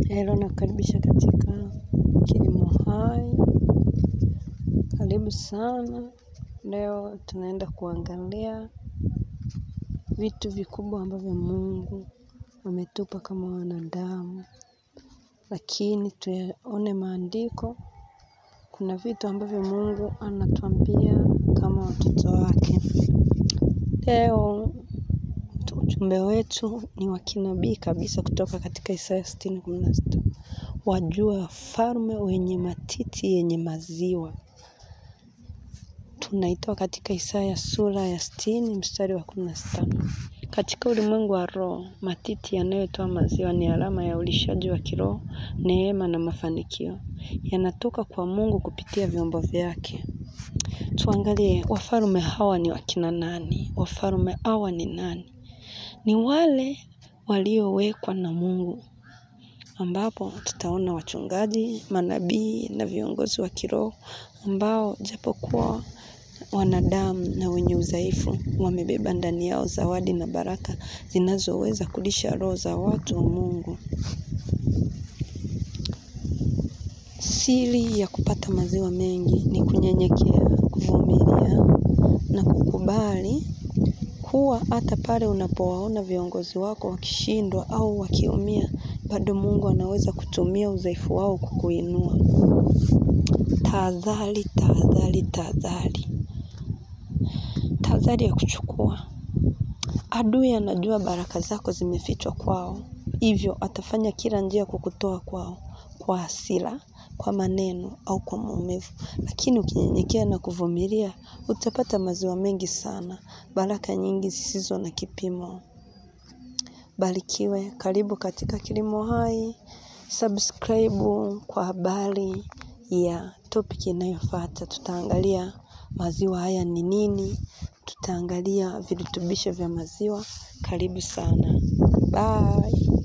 Hello, nakukaribisha katika Kilimo Hai. Karibu sana. Leo tunaenda kuangalia vitu vikubwa ambavyo Mungu ametupa kama wanadamu. Lakini tuone maandiko. Kuna vitu ambavyo Mungu anatuambia kama watoto wake. Leo ujumbe wetu ni wa kinabii kabisa kutoka katika Isaya 60:16. Wajua wafalme wenye matiti yenye maziwa. Tunaitoa katika Isaya sura ya 60 mstari wa 16. Katika ulimwengu wa roho, matiti yanayotoa maziwa ni alama ya ulishaji wa kiroho, neema na mafanikio. Yanatoka kwa Mungu kupitia vyombo vyake. Tuangalie wafalme hawa ni wakina nani? Wafalme hawa ni nani? Ni wale waliowekwa na Mungu, ambapo tutaona wachungaji, manabii na viongozi wa kiroho ambao japokuwa wanadamu na wenye udhaifu wamebeba ndani yao zawadi na baraka zinazoweza kulisha roho za watu wa Mungu. Siri ya kupata maziwa mengi ni kunyenyekea, kuvumilia na kukubali kuwa hata pale unapowaona viongozi wako wakishindwa au wakiumia, bado Mungu anaweza kutumia udhaifu wao kukuinua. Tahadhari, tahadhari, tahadhari. Tahadhari ya kuchukua. Adui anajua baraka zako zimefichwa kwao, hivyo atafanya kila njia kukutoa kwao, kwa hasira, kwa maneno au kwa maumivu. Lakini ukinyenyekea na kuvumilia, utapata maziwa mengi sana, baraka nyingi zisizo na kipimo. Barikiwe. Karibu katika Kilimo Hai. Subscribe kwa habari ya topic inayofuata. Tutaangalia maziwa haya ni nini, tutaangalia virutubisho vya maziwa. Karibu sana. Bye.